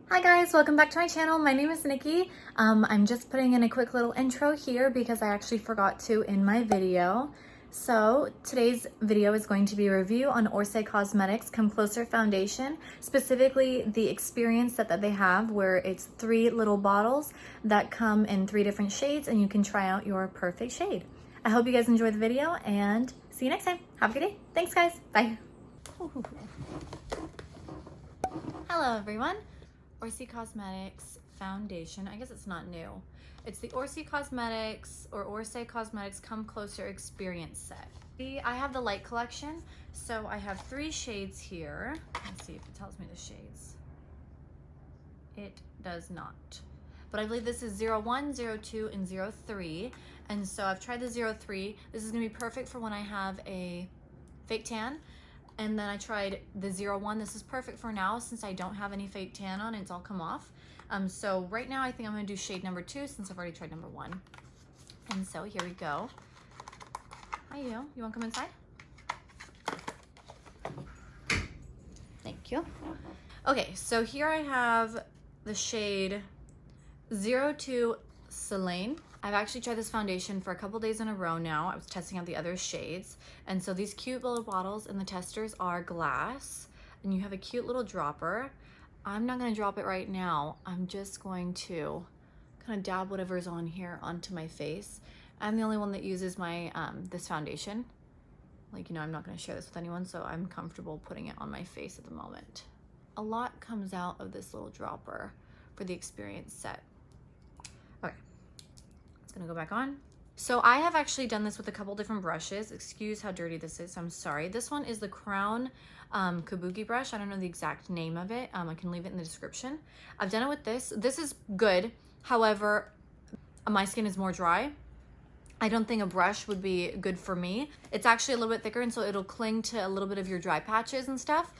Hi guys, welcome back to my channel. My name is Nikki. I'm just putting in a quick little intro here because I actually forgot to in my video. So today's video is going to be a review on Orcé Cosmetics Come Closer Foundation, specifically the experience set that they have where it's 3 little bottles that come in 3 different shades and you can try out your perfect shade. I hope you guys enjoy the video and see you next time. Have a good day. Thanks guys. Bye. Hello everyone. Orcé Cosmetics Foundation. I guess it's not new. It's the Orcé Cosmetics or Orcé Cosmetics Come Closer Experience Set. I have the light collection, so I have 3 shades here. Let's see if it tells me the shades. It does not. But I believe this is 01, 02, and 03. And so I've tried the 03. This is gonna be perfect for when I have a fake tan. And then I tried the 01. This is perfect for now since I don't have any fake tan on. It's all come off. So right now I think I'm gonna do shade number 2 since I've already tried number 1. And so here we go. Hi, you wanna come inside? Thank you. Okay, so here I have the shade 02 Selene. I've actually tried this foundation for a couple days in a row now. I was testing out the other shades. And so these cute little bottles and the testers are glass. And you have a cute little dropper. I'm not gonna drop it right now. I'm just going to kind of dab whatever's on here onto my face. I'm the only one that uses my this foundation. Like, I'm not gonna share this with anyone, so I'm comfortable putting it on my face at the moment. A lot comes out of this little dropper for the experience set. Okay. Gonna go back on. So I have actually done this with a couple different brushes. Excuse how dirty this is, I'm sorry. This one is the Crown Kabuki brush. I don't know the exact name of it. I can leave it in the description. I've done it with this. This is good. However, my skin is more dry. I don't think a brush would be good for me. It's actually a little bit thicker and so it'll cling to a little bit of your dry patches and stuff.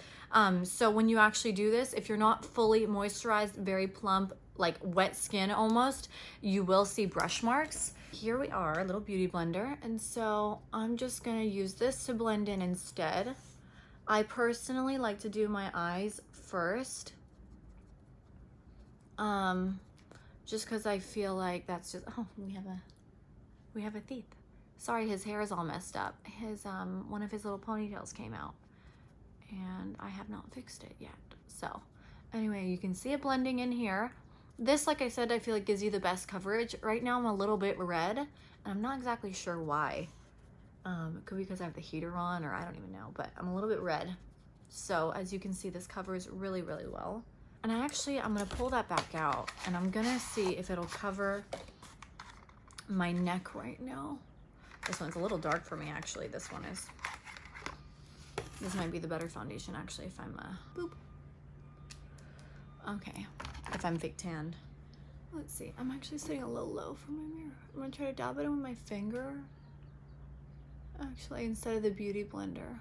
So when you actually do this, if you're not fully moisturized, very plump, like wet skin almost, you will see brush marks. Here we are, a little beauty blender. And so I'm just gonna use this to blend in instead. I personally like to do my eyes first. Just cause I feel like that's just, oh, we have a thief. Sorry, his hair is all messed up. One of his little ponytails came out and I have not fixed it yet. So anyway, you can see it blending in here. This, like I said, I feel like gives you the best coverage. Right now I'm a little bit red and I'm not exactly sure why. It could be because I have the heater on or I don't even know, but I'm a little bit red. So as you can see, this covers really, really well. And I'm gonna pull that back out and I'm gonna see if it'll cover my neck right now. This one's a little dark for me actually, this one is. This might be the better foundation actually if I'm boop. Okay, if I'm fake tanned. Let's see, I'm actually sitting a little low from my mirror. I'm gonna try to dab it in with my finger. Actually, instead of the beauty blender.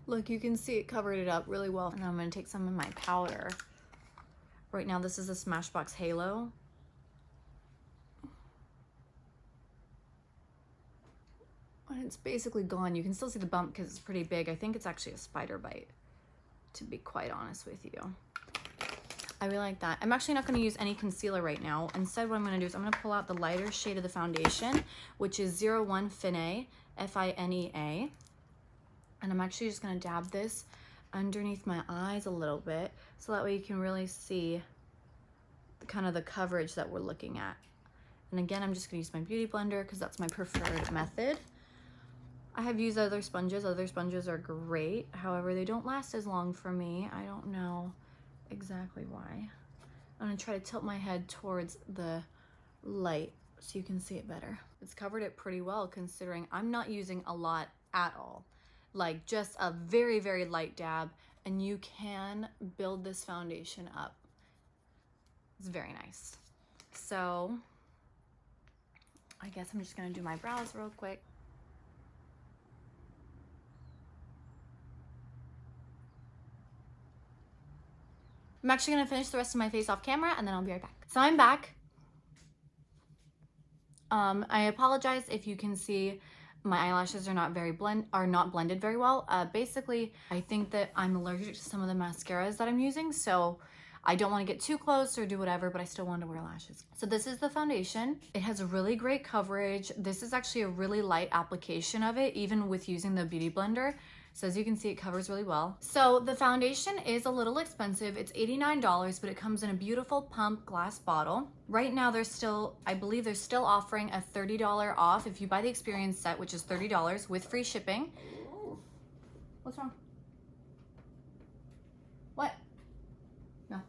Look, you can see it covered it up really well. And I'm gonna take some of my powder. Right now, this is a Smashbox Halo. And it's basically gone. You can still see the bump because it's pretty big. I think it's actually a spider bite, to be quite honest with you. I really like that. I'm actually not going to use any concealer right now. Instead, what I'm going to do is I'm going to pull out the lighter shade of the foundation, which is 01 Finea, F-I-N-E-A. And I'm actually just going to dab this underneath my eyes a little bit, so that way you can really see kind of the coverage that we're looking at. And again, I'm just going to use my beauty blender because that's my preferred method. I have used other sponges. Other sponges are great. However, they don't last as long for me. I don't know exactly why. I'm gonna try to tilt my head towards the light so you can see it better. It's covered it pretty well considering I'm not using a lot at all. Like just a very, very light dab and you can build this foundation up. It's very nice. So I guess I'm just gonna do my brows real quick. I'm actually gonna finish the rest of my face off camera and then I'll be right back. So I'm back. I apologize if you can see my eyelashes are not blended very well. Basically, I think that I'm allergic to some of the mascaras that I'm using, so I don't want to get too close or do whatever, but I still want to wear lashes. So this is the foundation. It has a really great coverage. This is actually a really light application of it, even with using the Beauty Blender. So as you can see, it covers really well. So the foundation is a little expensive. It's $89, but it comes in a beautiful pump glass bottle. Right now, I believe they're still offering a $30 off if you buy the experience set, which is $30 with free shipping. What's wrong? What? No.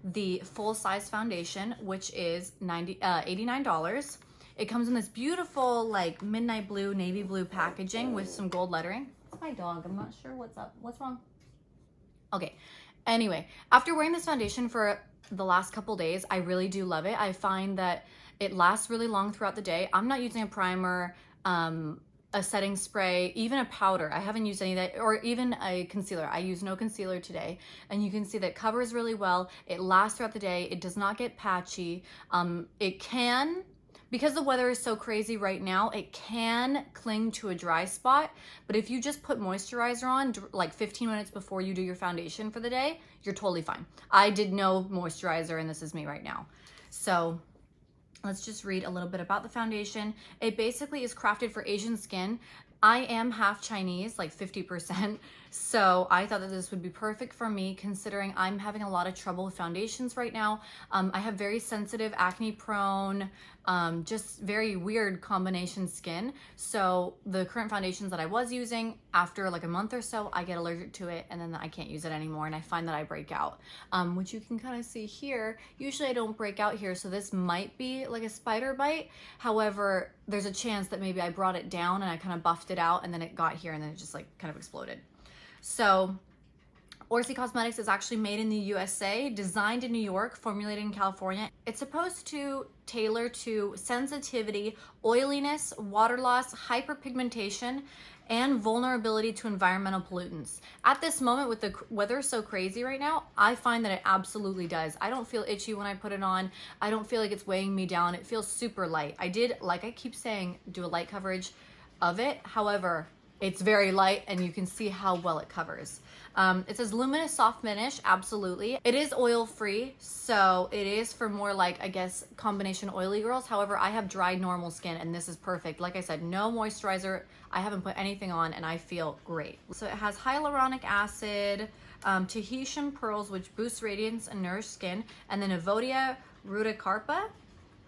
The full size foundation, which is $89. It comes in this beautiful like midnight blue, navy blue packaging with some gold lettering. It's my dog. I'm not sure what's up. What's wrong? Okay. Anyway, after wearing this foundation for the last couple days, I really do love it. I find that it lasts really long throughout the day. I'm not using a primer, a setting spray, even a powder. I haven't used any of that, or even a concealer. I use no concealer today. And you can see that it covers really well. It lasts throughout the day. It does not get patchy. It can, because the weather is so crazy right now, it can cling to a dry spot. But if you just put moisturizer on like 15 minutes before you do your foundation for the day, you're totally fine. I did no moisturizer and this is me right now. So let's just read a little bit about the foundation. It basically is crafted for Asian skin. I am half Chinese, like 50%. So I thought that this would be perfect for me considering I'm having a lot of trouble with foundations right now. I have very sensitive, acne prone, just very weird combination skin. So the current foundations that I was using, after like a month or so, I get allergic to it and then I can't use it anymore and I find that I break out, which you can kind of see here. Usually I don't break out here, so this might be like a spider bite. However, there's a chance that maybe I brought it down and I kind of buffed it out and then it got here and then it just like kind of exploded. So Orcé Cosmetics is actually made in the USA, designed in New York, formulated in California. It's supposed to tailor to sensitivity, oiliness, water loss, hyperpigmentation, and vulnerability to environmental pollutants. At this moment, with the weather so crazy right now, I find that it absolutely does. I don't feel itchy when I put it on. I don't feel like it's weighing me down. It feels super light. I did, like I keep saying, do a light coverage of it. However, it's very light and you can see how well it covers. It says luminous soft finish, absolutely. It is oil free, so it is for more like, I guess, combination oily girls. However, I have dry normal skin and this is perfect. Like I said, no moisturizer. I haven't put anything on and I feel great. So it has hyaluronic acid, Tahitian pearls, which boosts radiance and nourish skin, and then Evodia ruticarpa.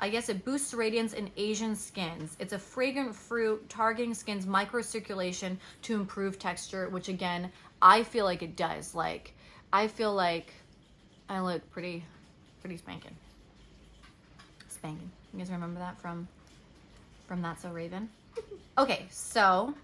I guess it boosts radiance in Asian skins. It's a fragrant fruit targeting skin's microcirculation to improve texture, which again, I feel like it does. Like, I feel like I look pretty spanking. Spanking. You guys remember that from That's So Raven? Okay, so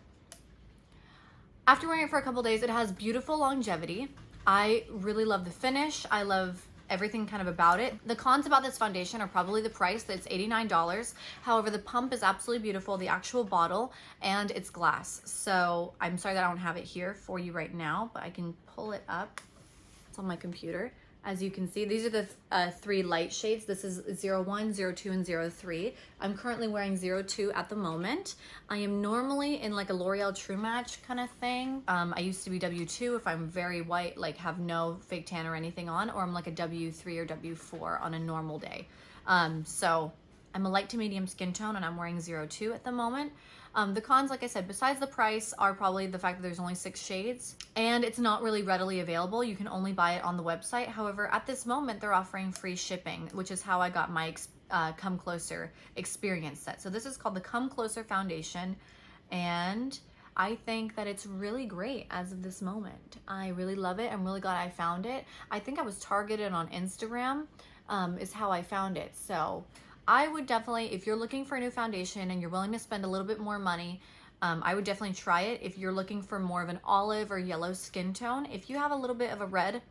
after wearing it for a couple days, it has beautiful longevity. I really love the finish. I love everything kind of about it. The cons about this foundation are probably the price. That's $89. However, the pump is absolutely beautiful, the actual bottle, and it's glass. So I'm sorry that I don't have it here for you right now, but I can pull it up. It's on my computer. As you can see, these are the three light shades. This is 01, 02, and 03. I'm currently wearing 02 at the moment. I am normally in like a L'Oreal True Match kind of thing. I used to be W2 if I'm very white, like have no fake tan or anything on, or I'm like a W3 or W4 on a normal day. So I'm a light to medium skin tone and I'm wearing 02 at the moment. The cons, like I said, besides the price, are probably the fact that there's only 6 shades and it's not really readily available. You can only buy it on the website. However, at this moment, they're offering free shipping, which is how I got my Come Closer experience set. So this is called the Come Closer Foundation, and I think that it's really great as of this moment. I really love it. I'm really glad I found it. I think I was targeted on Instagram, is how I found it. So I would definitely, if you're looking for a new foundation and you're willing to spend a little bit more money, I would definitely try it. If you're looking for more of an olive or yellow skin tone, if you have a little bit of a red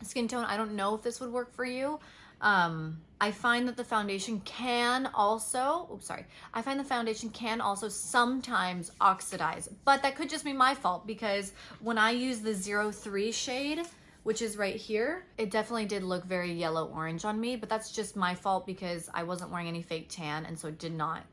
skin tone, I don't know if this would work for you. I find that the foundation can also, I find the foundation can also sometimes oxidize, but that could just be my fault because when I use the 03 shade, which is right here, it definitely did look very yellow orange on me, but that's just my fault because I wasn't wearing any fake tan, and so it did not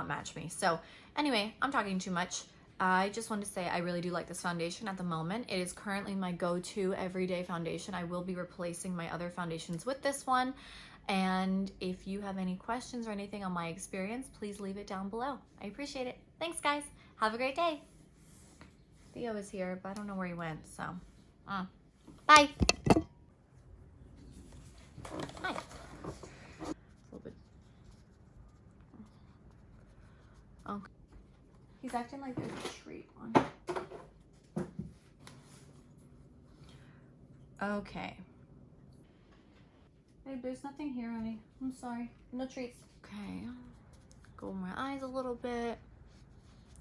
match me. So anyway, I'm talking too much. I just want to say I really do like this foundation at the moment. It is currently my go-to everyday foundation. I will be replacing my other foundations with this one. And if you have any questions or anything on my experience, please leave it down below. I appreciate it. Thanks, guys. Have a great day. Theo is here, but I don't know where he went, so. Bye. Hi. A little bit. Okay. He's acting like there's a treat on. Okay. Babe, there's nothing here, honey. I'm sorry. No treats. Okay. Go over my eyes a little bit.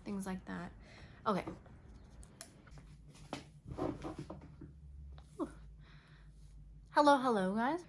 Things like that. Okay. Ooh. Hello, guys.